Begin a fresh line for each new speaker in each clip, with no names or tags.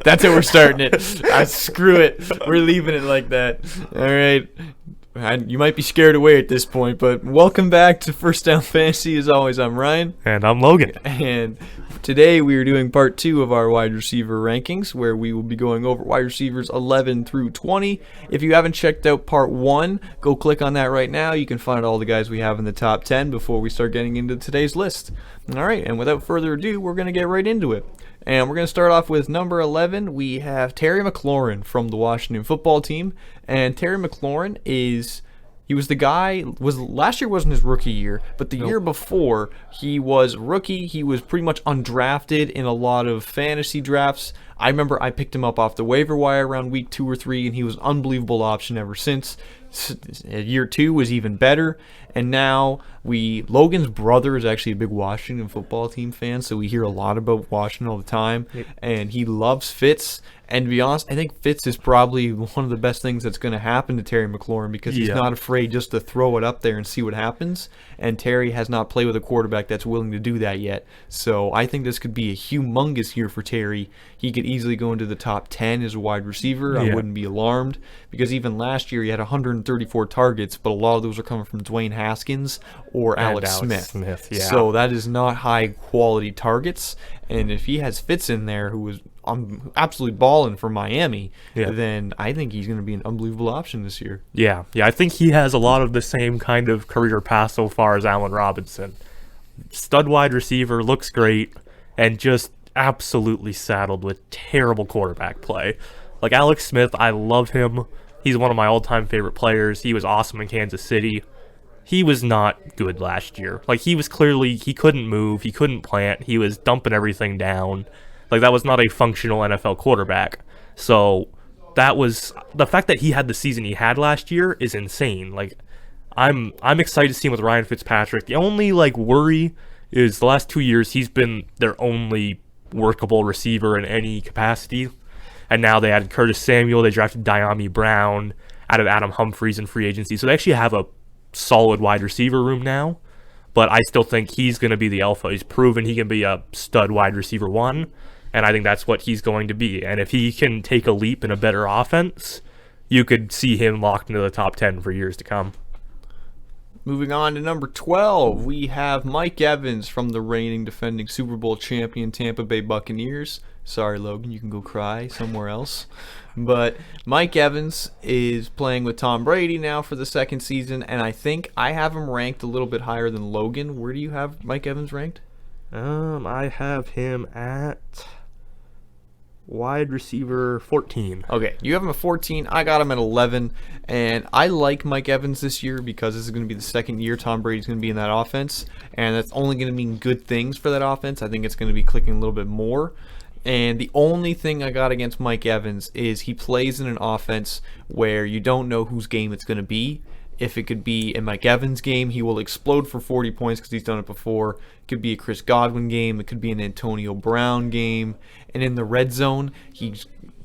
That's how we're starting it. Screw it. We're leaving it like that. All right. You might be scared away at this point, but welcome back to First Down Fantasy. As always, I'm Ryan.
And I'm Logan.
And today we are doing part 2 of our wide receiver rankings, where we will be going over wide receivers 11 through 20. If you haven't checked out part 1, go click on that right now. You can find all the guys we have in the top 10 before we start getting into today's list. All right, and without further ado, we're going to get right into it. And we're going to start off with number 11. We have Terry McLaurin from the Washington football team. And Terry McLaurin last year wasn't his rookie year, but the year before he was rookie. He was pretty much undrafted in a lot of fantasy drafts. I remember I picked him up off the waiver wire around week 2 or 3, and he was an unbelievable option ever since. Year 2 was even better, and now Logan's brother is actually a big Washington football team fan, so we hear a lot about Washington all the time, and he loves Fitz. And to be honest, I think Fitz is probably one of the best things that's going to happen to Terry McLaurin, because he's not afraid just to throw it up there and see what happens. And Terry has not played with a quarterback that's willing to do that yet. So I think this could be a humongous year for Terry. He could easily go into the top 10 as a wide receiver. I wouldn't be alarmed, because even last year he had 134 targets, but a lot of those are coming from Dwayne Haskins or Alex Smith. So that is not high quality targets. And if he has Fitz in there, who was absolutely balling for Miami, then I think he's going to be an unbelievable option this year.
Yeah, I think he has a lot of the same kind of career path so far as Allen Robinson. Stud wide receiver, looks great, and just absolutely saddled with terrible quarterback play. Like Alex Smith, I love him. He's one of my all-time favorite players. He was awesome in Kansas City. He was not good last year. Like, he couldn't move, he couldn't plant, he was dumping everything down. Like, that was not a functional NFL quarterback. So, the fact that he had the season he had last year is insane. Like, I'm excited to see him with Ryan Fitzpatrick. The only, worry is the last 2 years he's been their only workable receiver in any capacity. And now they added Curtis Samuel, they drafted Diami Brown, added Adam Humphries in free agency. So they actually have a solid wide receiver room now. But I still think he's going to be the alpha. He's proven he can be a stud wide receiver 1. And I think that's what he's going to be. And if he can take a leap in a better offense, you could see him locked into the top 10 for years to come.
Moving on to number 12, we have Mike Evans from the reigning defending Super Bowl champion Tampa Bay Buccaneers. Sorry, Logan, you can go cry somewhere else. But Mike Evans is playing with Tom Brady now for the second season, and I think I have him ranked a little bit higher than Logan. Where do you have Mike Evans ranked?
I have him at wide receiver 14.
Okay, you have him at 14. I got him at 11. And I like Mike Evans this year because this is going to be the second year Tom Brady's going to be in that offense. And that's only going to mean good things for that offense. I think it's going to be clicking a little bit more. And the only thing I got against Mike Evans is he plays in an offense where you don't know whose game it's going to be. If it could be in Mike Evans' game, he will explode for 40 points because he's done it before. It could be a Chris Godwin game. It could be an Antonio Brown game. And in the red zone,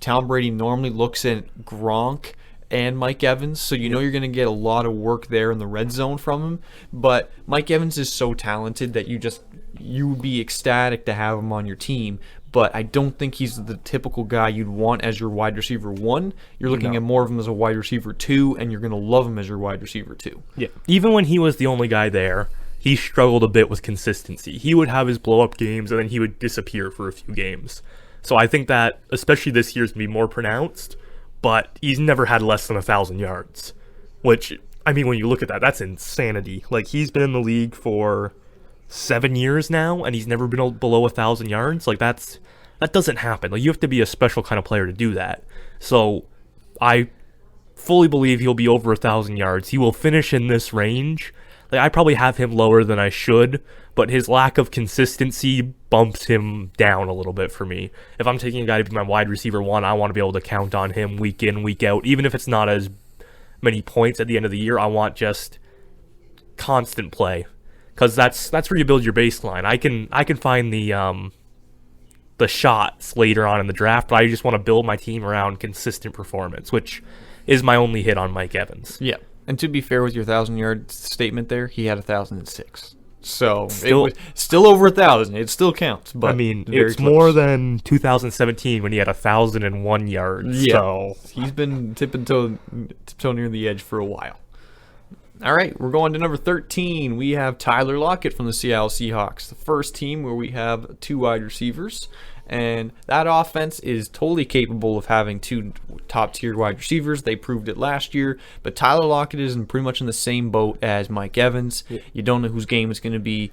Tom Brady normally looks at Gronk and Mike Evans, so you know you're going to get a lot of work there in the red zone from him. But Mike Evans is so talented that you would be ecstatic to have him on your team. But I don't think he's the typical guy you'd want as your wide receiver 1. You're looking at more of him as a wide receiver 2, and you're going to love him as your wide receiver 2.
Yeah. Even when he was the only guy there, he struggled a bit with consistency. He would have his blow-up games, and then he would disappear for a few games. So I think that, especially this year, is going to be more pronounced, but he's never had less than 1,000 yards, which, I mean, when you look at that, that's insanity. Like, he's been in the league for 7 years now, and he's never been below 1,000 yards. Like, that doesn't happen. Like, you have to be a special kind of player to do that. So I fully believe he'll be over 1,000 yards. He will finish in this range. Like, I probably have him lower than I should, but his lack of consistency bumps him down a little bit for me. If I'm taking a guy to be my wide receiver 1, I want to be able to count on him week in, week out. Even if it's not as many points at the end of the year, I want just constant play. Because that's where you build your baseline. I can find the shots later on in the draft, but I just want to build my team around consistent performance, which is my only hit on Mike Evans.
Yeah, and to be fair with your 1,000-yard statement there, he had 1,006. So it was still over 1,000. It still counts. But
I mean,
very
it's
close.
more than 2017 when he had 1,001 yards.
Yeah.
So
He's been tiptoe near the edge for a while. All right, we're going to number 13. We have Tyler Lockett from the Seattle Seahawks, the first team where we have 2 wide receivers. And that offense is totally capable of having 2 top-tier wide receivers. They proved it last year. But Tyler Lockett is pretty much in the same boat as Mike Evans. Yeah. You don't know whose game it's going to be.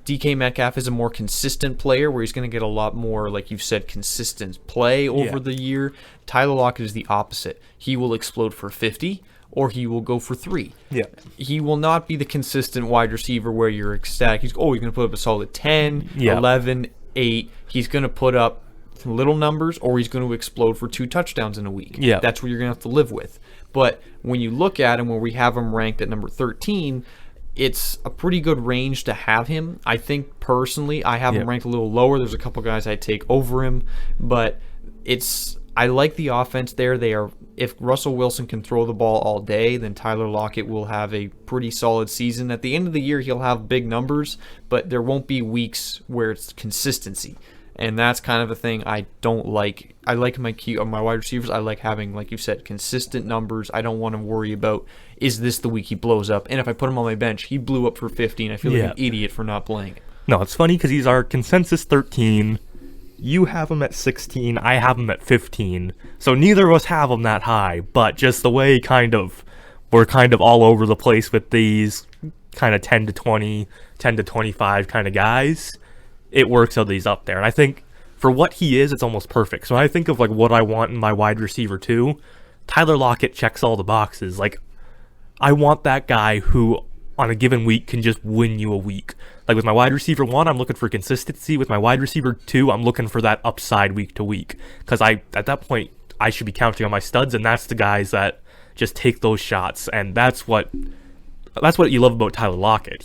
DK Metcalf is a more consistent player where he's going to get a lot more, like you've said, consistent play over the year. Tyler Lockett is the opposite. He will explode for 50 or he will go for 3.
Yeah.
He will not be the consistent wide receiver where you're ecstatic. He's going to put up a solid 10, 11, 8. He's going to put up little numbers or he's going to explode for 2 touchdowns in a week.
Yeah.
That's what you're going to have to live with. But when you look at him, where we have him ranked at number 13, it's a pretty good range to have him. I think personally I have him ranked a little lower. There's a couple guys I take over him, but I like the offense there. If Russell Wilson can throw the ball all day, then Tyler Lockett will have a pretty solid season. At the end of the year, he'll have big numbers, but there won't be weeks where it's consistency. And that's kind of a thing I don't like. I like my wide receivers. I like having, like you said, consistent numbers. I don't want to worry about, is this the week he blows up? And if I put him on my bench, he blew up for 50, and I feel like an idiot for not playing him. No,
it's funny because he's our consensus 13. You have him at 16. I have him at 15. So neither of us have him that high. But just the way we're kind of all over the place with these kind of 10 to 20, 10 to 25 kind of guys, it works out that he's up there. And I think for what he is, it's almost perfect. So when I think of like what I want in my wide receiver too, Tyler Lockett checks all the boxes. Like, I want that guy who on a given week can just win you a week. Like with my wide receiver 1, I'm looking for consistency. With my wide receiver 2, I'm looking for that upside week to week. Because at that point, I should be counting on my studs, and that's the guys that just take those shots. And that's what you love about Tyler Lockett.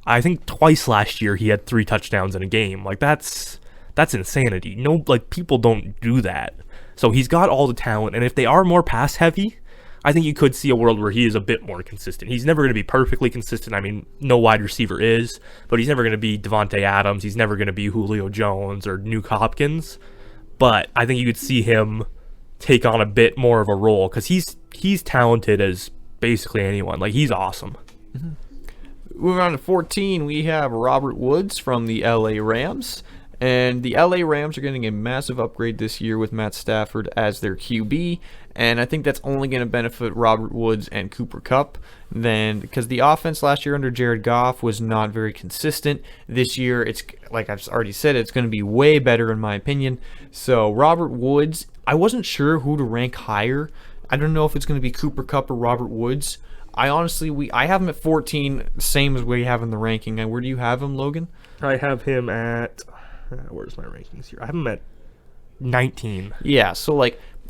I think twice last year he had 3 touchdowns in a game. Like that's insanity. No, like people don't do that. So he's got all the talent, and if they are more pass heavy, I think you could see a world where he is a bit more consistent. He's never going to be perfectly consistent. I mean, no wide receiver is, but he's never going to be Devontae Adams. He's never going to be Julio Jones or Nuke Hopkins. But I think you could see him take on a bit more of a role because he's talented as basically anyone. Like, he's awesome.
Mm-hmm. Moving on to 14, we have Robert Woods from the LA Rams. And the LA Rams are getting a massive upgrade this year with Matt Stafford as their QB. And I think that's only going to benefit Robert Woods and Cooper Kupp. Then, because the offense last year under Jared Goff was not very consistent. This year, it's like I've already said, it's going to be way better in my opinion. So Robert Woods, I wasn't sure who to rank higher. I don't know if it's going to be Cooper Kupp or Robert Woods. I have him at 14, same as we have in the ranking. Where do you have him, Logan?
I have him at... where's my rankings here? I have him at 19.
Yeah, so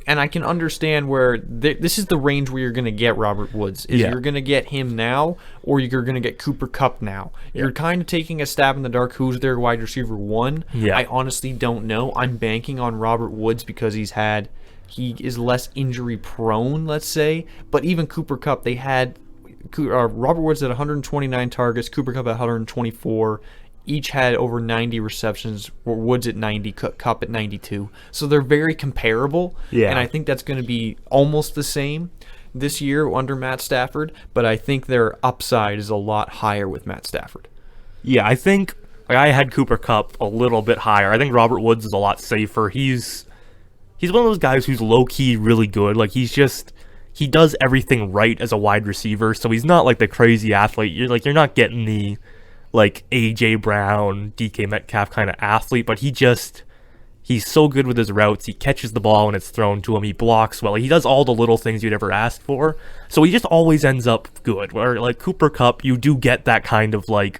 and I can understand where this is the range where you're going to get Robert Woods. You're going to get him now, or you're going to get Cooper Kupp now. Yeah. You're kind of taking a stab in the dark. Who's their wide receiver 1? Yeah. I honestly don't know. I'm banking on Robert Woods because he is less injury prone, let's say. But even Cooper Kupp, they had Robert Woods at 129 targets, Cooper Kupp at 124. Each had over 90 receptions. Woods at 90, Kupp at 92. So they're very comparable. Yeah. And I think that's going to be almost the same this year under Matt Stafford. But I think their upside is a lot higher with Matt Stafford.
Yeah, I think I had Cooper Kupp a little bit higher. I think Robert Woods is a lot safer. He's one of those guys who's low-key really good. Like, he does everything right as a wide receiver. So he's not like the crazy athlete. You're not getting the like A.J. Brown, DK Metcalf kind of athlete, but he's so good with his routes. He catches the ball when it's thrown to him. He blocks well. He does all the little things you'd ever ask for. So he just always ends up good. Where like Cooper Kupp, you do get that kind of like,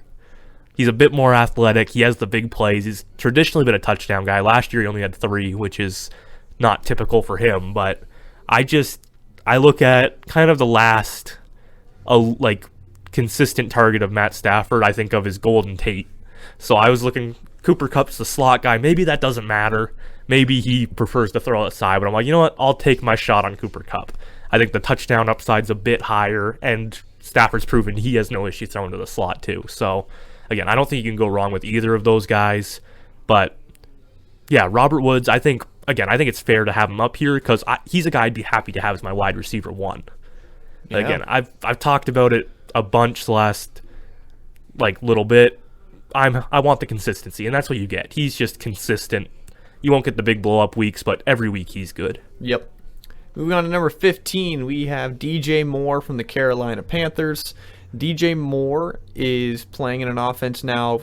he's a bit more athletic. He has the big plays. He's traditionally been a touchdown guy. Last year he only had 3, which is not typical for him. But I look at kind of the last, consistent target of Matt Stafford, I think of his Golden Tate. So I was looking, Cooper Kupp's the slot guy. Maybe that doesn't matter. Maybe he prefers to throw outside, but I'm like, you know what? I'll take my shot on Cooper Kupp. I think the touchdown upside's a bit higher, and Stafford's proven he has no issue throwing to the slot too. So, again, I don't think you can go wrong with either of those guys. But, yeah, Robert Woods, I think it's fair to have him up here because he's a guy I'd be happy to have as my wide receiver 1. Yeah. Again, I've talked about it a bunch the last, little bit. I want the consistency, and that's what you get. He's just consistent. You won't get the big blow-up weeks, but every week he's good.
Yep. Moving on to number 15, we have DJ Moore from the Carolina Panthers. DJ Moore is playing in an offense now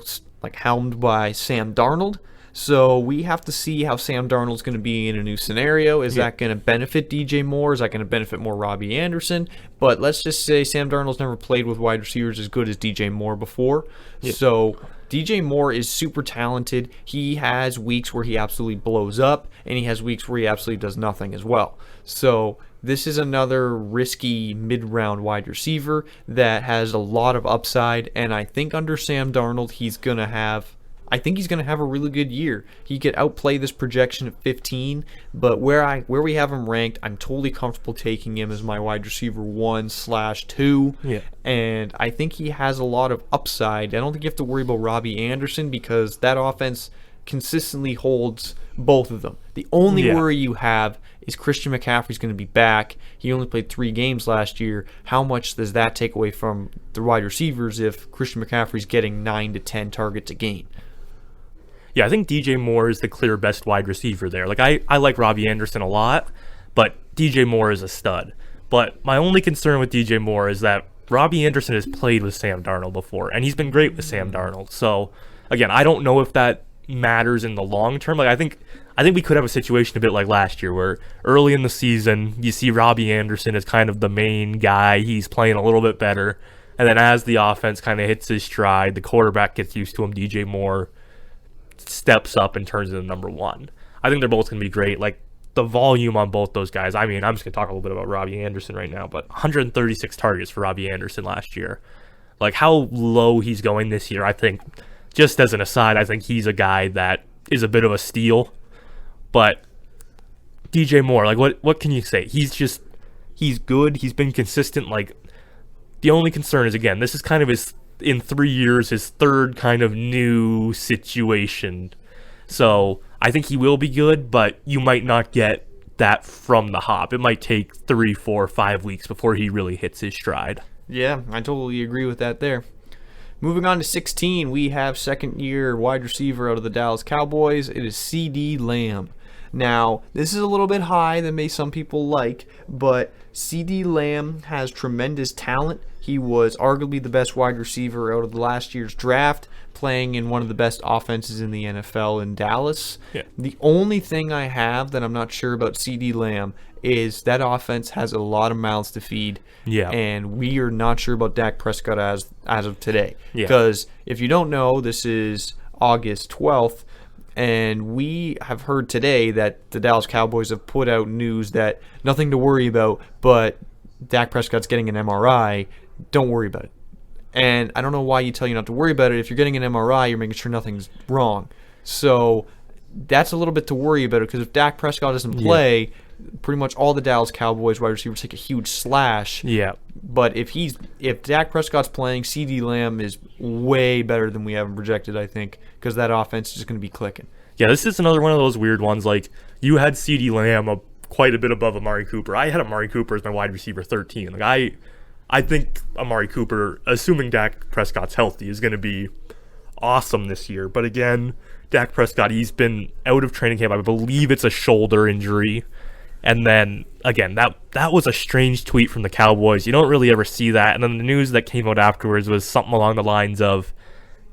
helmed by Sam Darnold. So we have to see how Sam Darnold's going to be in a new scenario. Is that going to benefit DJ Moore? Is that going to benefit more Robbie Anderson? But let's just say Sam Darnold's never played with wide receivers as good as DJ Moore before. So DJ Moore is super talented. He has weeks where he absolutely blows up, and he has weeks where he absolutely does nothing as well. So this is another risky mid-round wide receiver that has a lot of upside, and I think under Sam Darnold, he's going to have a really good year. He could outplay this projection at 15, but where we have him ranked, I'm totally comfortable taking him as my wide receiver 1/2.
Yeah.
And I think he has a lot of upside. I don't think you have to worry about Robbie Anderson because that offense consistently holds both of them. The only worry you have is Christian McCaffrey's going to be back. He only played 3 games last year. How much does that take away from the wide receivers if Christian McCaffrey's getting 9 to 10 targets a game?
Yeah, I think DJ Moore is the clear best wide receiver there. I like Robbie Anderson a lot, but DJ Moore is a stud. But my only concern with DJ Moore is that Robbie Anderson has played with Sam Darnold before, and he's been great with Sam Darnold. So, again, I don't know if that matters in the long term. I think we could have a situation a bit like last year where early in the season you see Robbie Anderson as kind of the main guy. He's playing a little bit better. And then as the offense kind of hits his stride, the quarterback gets used to him, DJ Moore steps up and turns into number 1. I think they're both going to be great. The volume on both those guys. I mean, I'm just going to talk a little bit about Robbie Anderson right now, but 136 targets for Robbie Anderson last year. How low he's going this year, I think, just as an aside, I think he's a guy that is a bit of a steal. But DJ Moore, what can you say? He's good. He's been consistent. The only concern is, again, this is kind of in 3 years, his third kind of new situation. So I think he will be good, but you might not get that from the hop. It might take 3, 4, 5 weeks before he really hits his stride.
Yeah, I totally agree with that there. Moving on to 16, we have second-year wide receiver out of the Dallas Cowboys. It is CeeDee Lamb. Now, this is a little bit high than some people like, but CeeDee Lamb has tremendous talent. He was arguably the best wide receiver out of the last year's draft, playing in one of the best offenses in the NFL in Dallas.
Yeah.
The only thing I have that I'm not sure about CeeDee Lamb is that offense has a lot of mouths to feed, and we are not sure about Dak Prescott as of today. Because if you don't know, this is August 12th, and we have heard today that the Dallas Cowboys have put out news that nothing to worry about, but Dak Prescott's getting an MRI. Don't worry about it. And I don't know why you tell you not to worry about it. If you're getting an MRI, you're making sure nothing's wrong. So that's a little bit to worry about it, because if Dak Prescott doesn't play, pretty much all the Dallas Cowboys wide receivers take a huge slash.
Yeah.
But if Dak Prescott's playing, CeeDee Lamb is way better than we have him projected, I think, because that offense is just going to be clicking.
Yeah, this is another one of those weird ones. You had CeeDee Lamb quite a bit above Amari Cooper. I had Amari Cooper as my wide receiver 13. I think Amari Cooper, assuming Dak Prescott's healthy, is going to be awesome this year. But again, Dak Prescott, he's been out of training camp. I believe it's a shoulder injury. And then, again, that was a strange tweet from the Cowboys. You don't really ever see that. And then the news that came out afterwards was something along the lines of,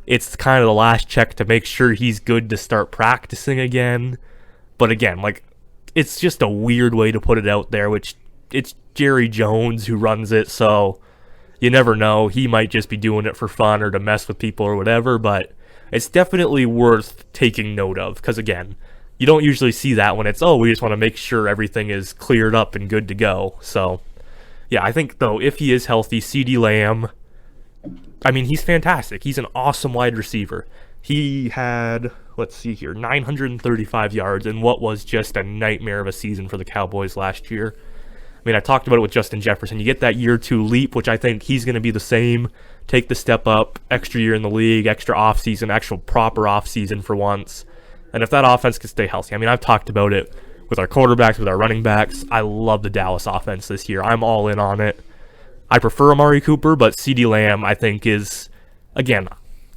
it's kind of the last check to make sure he's good to start practicing again. But again, it's just a weird way to put it out there, which it's Jerry Jones who runs it, so you never know. He might just be doing it for fun or to mess with people or whatever, but it's definitely worth taking note of, because again, you don't usually see that when it's, we just want to make sure everything is cleared up and good to go. So yeah, I think though, if he is healthy, CeeDee Lamb, he's fantastic. He's an awesome wide receiver. He had, 935 yards in what was just a nightmare of a season for the Cowboys last year. mean, I talked about it with Justin Jefferson. You get that year 2 leap, which I think he's going to be the same. Take the step up, extra year in the league, extra offseason, actual proper offseason for once. And if that offense can stay healthy, I mean, I've talked about it with our quarterbacks, with our running backs. I love the Dallas offense this year. I'm all in on it. I prefer Amari Cooper, but CeeDee Lamb, I think, is, again,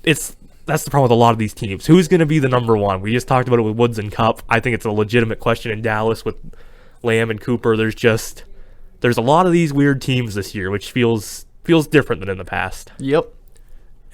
that's the problem with a lot of these teams. Who's going to be the number one? We just talked about it with Woods and Kupp. I think it's a legitimate question in Dallas with Lamb and Cooper. There's a lot of these weird teams this year, which feels different than in the past.
Yep.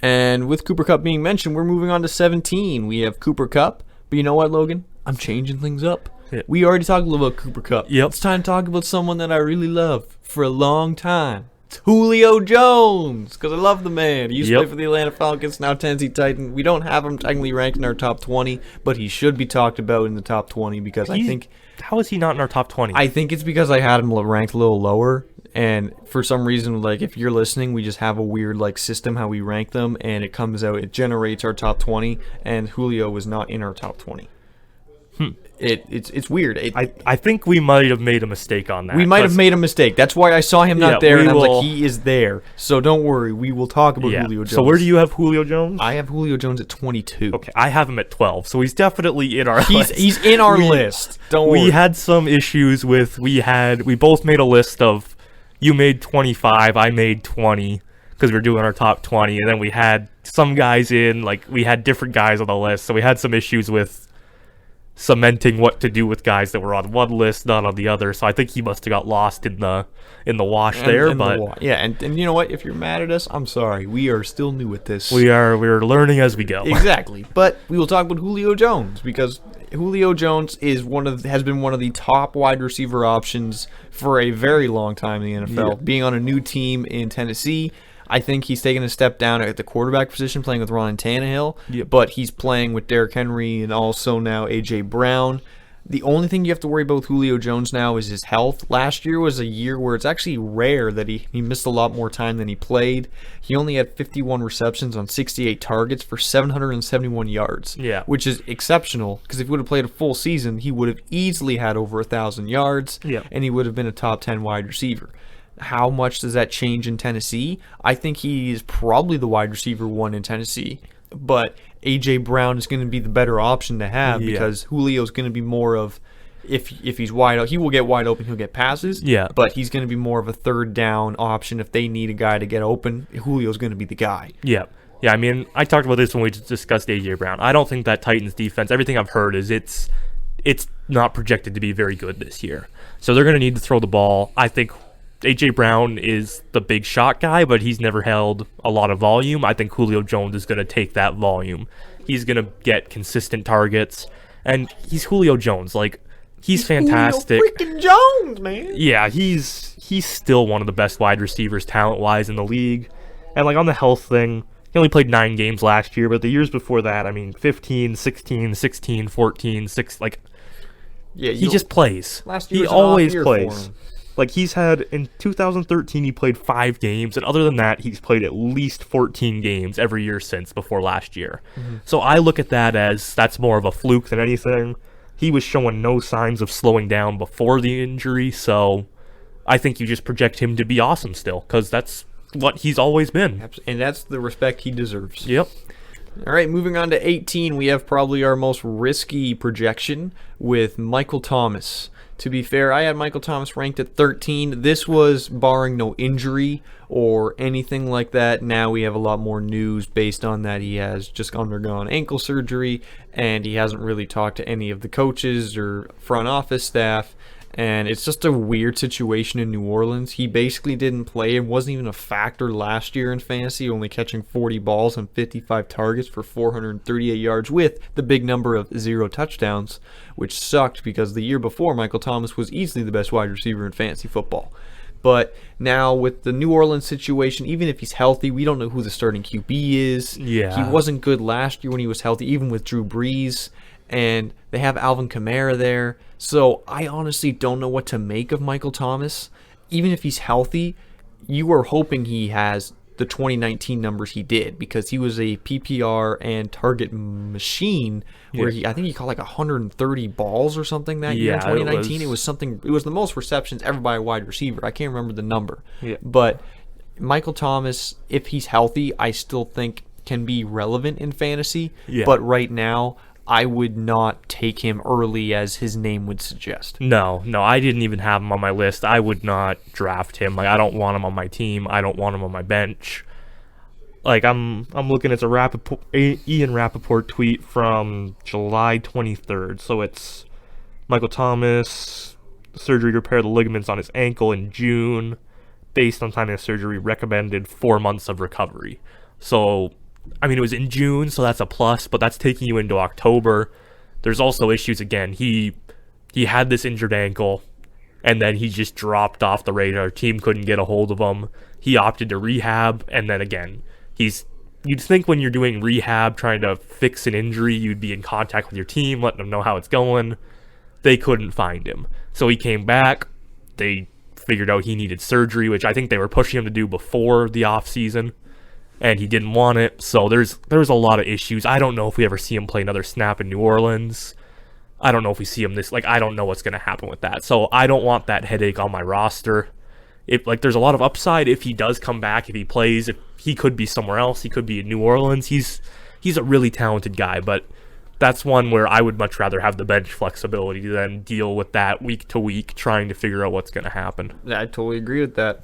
And with Cooper Kupp being mentioned, we're moving on to 17. We have Cooper Kupp. But you know what, Logan? I'm changing things up.
Yeah.
We already talked a little about Cooper Kupp.
Yep.
It's time to talk about someone that I really love for a long time. It's Julio Jones, because I love the man. He used to play for the Atlanta Falcons, now Tennessee Titan. We don't have him technically ranked in our top 20, but he should be talked about in the top 20 because I think...
How is he not in our top 20?
I think it's because I had him ranked a little lower, and for some reason, if you're listening, we just have a weird system how we rank them, and it comes out, it generates our top 20, and Julio was not in our top 20. It's weird.
I think we might have made a mistake on that.
We might have made a mistake. That's why I saw him not there, and I was like, he is there. So don't worry. We will talk about Julio Jones.
So where do you have Julio Jones?
I have Julio Jones at 22.
Okay, I have him at 12, so he's definitely in our list.
He's in our list. Don't worry.
We had some issues with, we both made a list of, you made 25, I made 20, because we were doing our top 20, and then we had some guys in, we had different guys on the list, so we had some issues with cementing what to do with guys that were on one list, not on the other. So I think he must have got lost in the wash there.
And you know what? If you're mad at us, I'm sorry. We are still new at this.
We're learning as we go.
Exactly. But we will talk about Julio Jones because Julio Jones has been one of the top wide receiver options for a very long time in the NFL. Yeah. Being on a new team in Tennessee, I think he's taken a step down at the quarterback position, playing with Ryan Tannehill, but he's playing with Derrick Henry and also now A.J. Brown. The only thing you have to worry about with Julio Jones now is his health. Last year was a year where it's actually rare that he missed a lot more time than he played. He only had 51 receptions on 68 targets for 771 yards, which is exceptional because if he would have played a full season, he would have easily had over 1,000 yards, and he would have been a top 10 wide receiver. How much does that change in Tennessee? I think he is probably the wide receiver one in Tennessee, but A.J. Brown is going to be the better option to have because Julio is going to be more of, if he's wide open, he will get wide open, he'll get passes, but he's going to be more of a third down option. If they need a guy to get open, Julio's going to be the guy.
Yeah, I mean, I talked about this when we discussed A.J. Brown. I don't think that Titans defense, everything I've heard is it's not projected to be very good this year. So they're going to need to throw the ball. I think A.J. Brown is the big shot guy, but he's never held a lot of volume. I think Julio Jones is going to take that volume. He's going to get consistent targets, and he's Julio Jones. He's fantastic.
Julio freaking Jones, man.
Yeah, he's still one of the best wide receivers talent-wise in the league. And, on the health thing, he only played 9 games last year, but the years before that, 15, 16, 16, 14, 6, he just plays.
Last year
he always plays. He's had, in 2013, he played 5 games, and other than that, he's played at least 14 games every year since before last year. Mm-hmm. So I look at that as that's more of a fluke than anything. He was showing no signs of slowing down before the injury, so I think you just project him to be awesome still, because that's what he's always been.
And that's the respect he deserves.
Yep.
All right, moving on to 18, we have probably our most risky projection with Michael Thomas. To be fair, I had Michael Thomas ranked at 13. This was barring no injury or anything like that. Now we have a lot more news based on that. He has just undergone ankle surgery, and he hasn't really talked to any of the coaches or front office staff. And it's just a weird situation in New Orleans. He basically didn't play and wasn't even a factor last year in fantasy, only catching 40 balls and 55 targets for 438 yards with the big number of 0 touchdowns, which sucked because the year before, Michael Thomas was easily the best wide receiver in fantasy football. But now with the New Orleans situation, even if he's healthy, we don't know who the starting QB is.
Yeah.
He wasn't good last year when he was healthy, even with Drew Brees. And they have Alvin Kamara there. So I honestly don't know what to make of Michael Thomas. Even if he's healthy, you are hoping he has the 2019 numbers he did, because he was a PPR and target machine where I think he caught like 130 balls or something that year in 2019. It was the most receptions ever by a wide receiver. I can't remember the number.
Yeah.
But Michael Thomas, if he's healthy, I still think can be relevant in fantasy.
Yeah.
But right now, I would not take him early as his name would suggest.
No, I didn't even have him on my list. I would not draft him. Like, I don't want him on my team. I don't want him on my bench. Like, I'm looking at Ian Rappaport tweet from July 23rd. So it's Michael Thomas, surgery to repair the ligaments on his ankle in June. Based on time of surgery, recommended 4 months of recovery. So, I mean, it was in June, so that's a plus, but that's taking you into October. There's also issues again. He had this injured ankle, and then he just dropped off the radar. Team couldn't get a hold of him. He opted to rehab, and then again, you'd think when you're doing rehab, trying to fix an injury, you'd be in contact with your team, letting them know how it's going. They couldn't find him. So he came back. They figured out he needed surgery, which I think they were pushing him to do before the offseason. And he didn't want it, so there's a lot of issues. I don't know if we ever see him play another snap in New Orleans. I don't know if we see him I don't know what's going to happen with that. So I don't want that headache on my roster. There's a lot of upside if he does come back, if he plays. If he could be somewhere else, he could be in New Orleans. He's a really talented guy, but that's one where I would much rather have the bench flexibility than deal with that week to week trying to figure out what's going to happen.
I totally agree with that.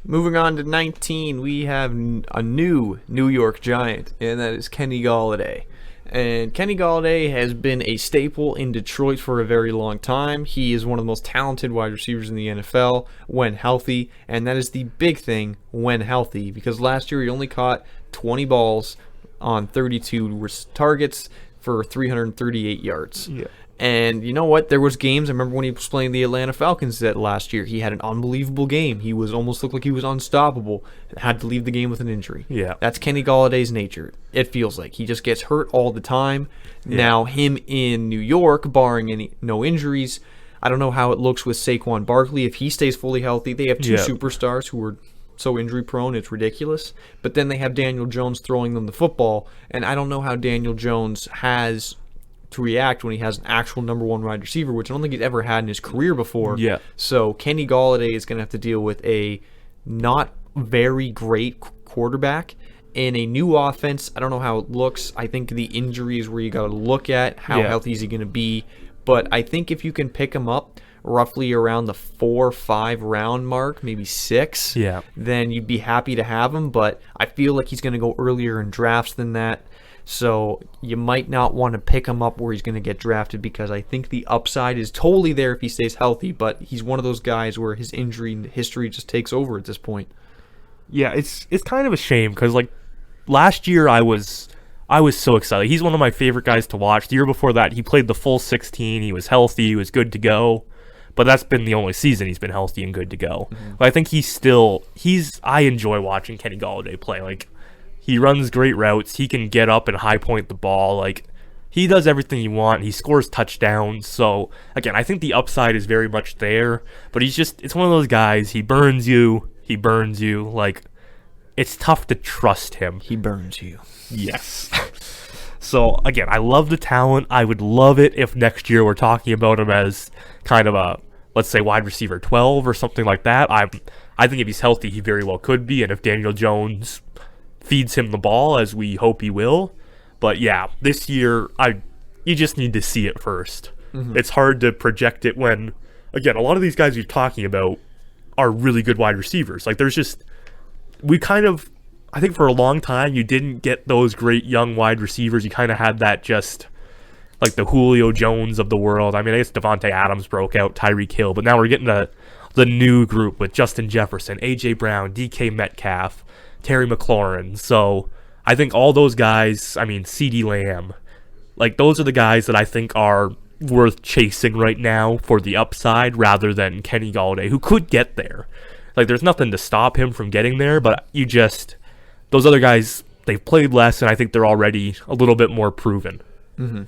Moving on to 19, we have a new New York Giant, and that is Kenny Golladay. And Kenny Golladay has been a staple in Detroit for a very long time. He is one of the most talented wide receivers in the NFL when healthy, and that is the big thing, when healthy, because last year he only caught 20 balls on 32 targets for 338 yards.
Yeah.
And you know what? There was games. I remember when he was playing the Atlanta Falcons that last year. He had an unbelievable game. He almost looked like he was unstoppable. Had to leave the game with an injury.
Yeah.
That's Kenny Galladay's nature. It feels like he just gets hurt all the time. Yeah. Now him in New York, barring no injuries, I don't know how it looks with Saquon Barkley if he stays fully healthy. They have two superstars who are so injury prone, it's ridiculous. But then they have Daniel Jones throwing them the football, and I don't know how Daniel Jones has to react when he has an actual number one wide receiver, which I don't think he's ever had in his career before.
Yeah.
So Kenny Golladay is going to have to deal with a not very great quarterback in a new offense. I don't know how it looks. I think the injury is where you got to look at how healthy is he going to be. But I think if you can pick him up roughly around the 4 or 5 round mark, maybe 6, then you'd be happy to have him. But I feel like he's going to go earlier in drafts than that. So you might not want to pick him up where he's going to get drafted, because I think the upside is totally there if he stays healthy, but he's one of those guys where his injury history just takes over at this point.
Yeah, it's kind of a shame, because like last year I was so excited. He's one of my favorite guys to watch. The year before that, he played the full 16. He was healthy. He was good to go. But that's been the only season he's been healthy and good to go. Mm-hmm. But I think I enjoy watching Kenny Golladay play. Like, he runs great routes. He can get up and high point the ball. Like, he does everything you want. He scores touchdowns. So, again, I think the upside is very much there. But it's one of those guys. He burns you. Like, it's tough to trust him.
He burns you.
Yes. So, again, I love the talent. I would love it if next year we're talking about him as kind of a, let's say, wide receiver 12 or something like that. I think if he's healthy, he very well could be. And if Daniel Jones feeds him the ball, as we hope he will. But yeah, this year, you just need to see it first. Mm-hmm. It's hard to project it when, again, a lot of these guys you're talking about are really good wide receivers. Like, I think for a long time, you didn't get those great young wide receivers. You kind of had that just like the Julio Jones of the world. I mean, I guess Devontae Adams broke out, Tyreek Hill, but now we're getting the new group with Justin Jefferson, A.J. Brown, DK Metcalf, Terry McLaurin. So I think all those guys, I mean, CeeDee Lamb, like those are the guys that I think are worth chasing right now for the upside rather than Kenny Golladay, who could get there. Like, there's nothing to stop him from getting there, but those other guys, they've played less, and I think they're already a little bit more proven.
Mm-hmm.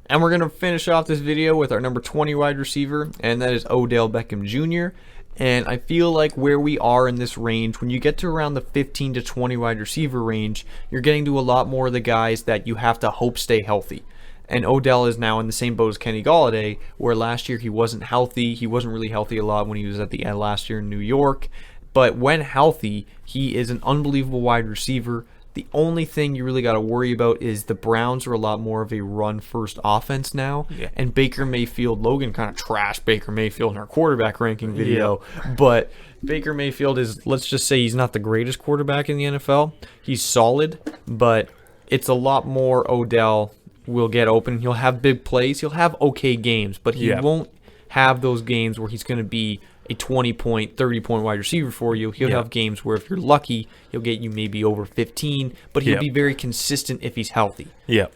And we're going to finish off this video with our number 20 wide receiver, and that is Odell Beckham Jr. And I feel like where we are in this range, when you get to around the 15 to 20 wide receiver range, you're getting to a lot more of the guys that you have to hope stay healthy. And Odell is now in the same boat as Kenny Golladay, where last year he wasn't healthy. He wasn't really healthy a lot when he was at the end last year in New York. But when healthy, he is an unbelievable wide receiver. The only thing you really got to worry about is the Browns are a lot more of a run-first offense now.
Yeah.
And Baker Mayfield, Logan kind of trashed Baker Mayfield in our quarterback ranking video. Yeah. But Baker Mayfield is, let's just say he's not the greatest quarterback in the NFL. He's solid, but it's a lot more Odell will get open. He'll have big plays. He'll have okay games, but he won't have those games where he's going to be a 20-point, 30-point wide receiver for you. He'll have games where if you're lucky, he'll get you maybe over 15, but he'll be very consistent if he's healthy.
Yeah.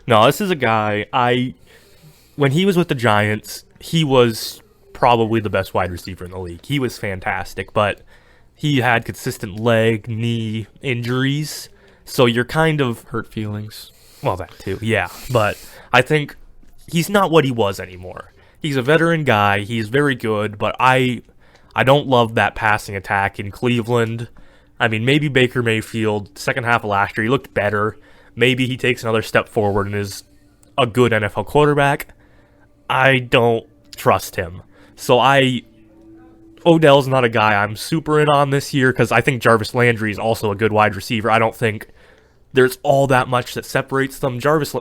No, this is a guy, when he was with the Giants, he was probably the best wide receiver in the league. He was fantastic, but he had consistent leg, knee injuries, so you're kind of...
Hurt feelings.
Well, that too, yeah. But I think he's not what he was anymore. He's a veteran guy. He's very good, but I don't love that passing attack in Cleveland. I mean, maybe Baker Mayfield, second half of last year, he looked better. Maybe he takes another step forward and is a good NFL quarterback. I don't trust him. So Odell's not a guy I'm super in on this year because I think Jarvis Landry is also a good wide receiver. I don't think there's all that much that separates them. Jarvis,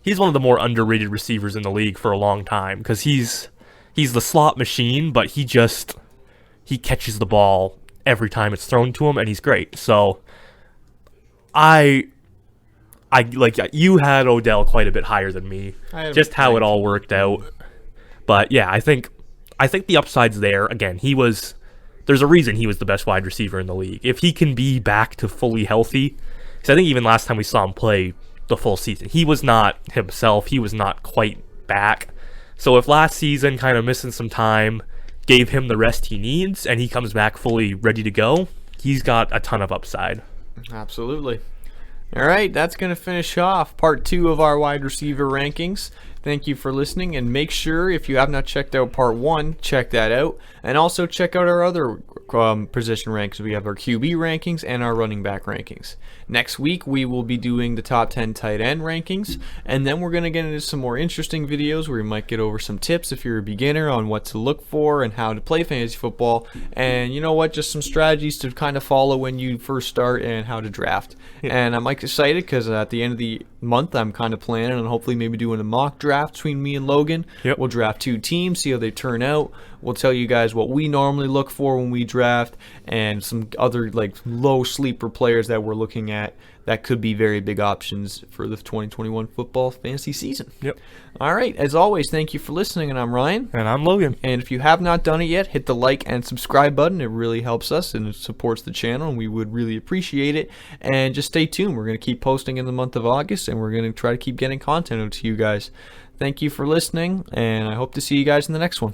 he's one of the more underrated receivers in the league for a long time because he's the slot machine, but he catches the ball every time it's thrown to him, and he's great. So I you had Odell quite a bit higher than me, just how it all worked out. But yeah, I think the upside's there. Again, there's a reason he was the best wide receiver in the league. If he can be back to fully healthy, because I think even last time we saw him play the full season, he was not himself. He was not quite back. So if last season kind of missing some time gave him the rest he needs and he comes back fully ready to go, he's got a ton of upside.
Absolutely. All right, that's going to finish off part 2 of our wide receiver rankings. Thank you for listening, and make sure if you have not checked out part 1, check that out, and also check out our other position rankings. We have our QB rankings and our running back rankings. Next week, we will be doing the top 10 tight end rankings, and then we're going to get into some more interesting videos where we might get over some tips if you're a beginner on what to look for and how to play fantasy football, and you know what, just some strategies to kind of follow when you first start and how to draft. And I'm excited because at the end of the month, I'm kind of planning on hopefully maybe doing a mock draft between me and Logan. We'll draft 2 teams, see how they turn out. We'll tell you guys what we normally look for when we draft and some other low sleeper players that we're looking at that could be very big options for the 2021 football fantasy season. All right, as always, thank you for listening, and I'm Ryan.
And I'm Logan.
And if you have not done it yet, hit the like and subscribe button. It really helps us and it supports the channel, and we would really appreciate it. And just stay tuned. We're going to keep posting in the month of August, and we're going to try to keep getting content out to you guys. Thank you for listening, and I hope to see you guys in the next one.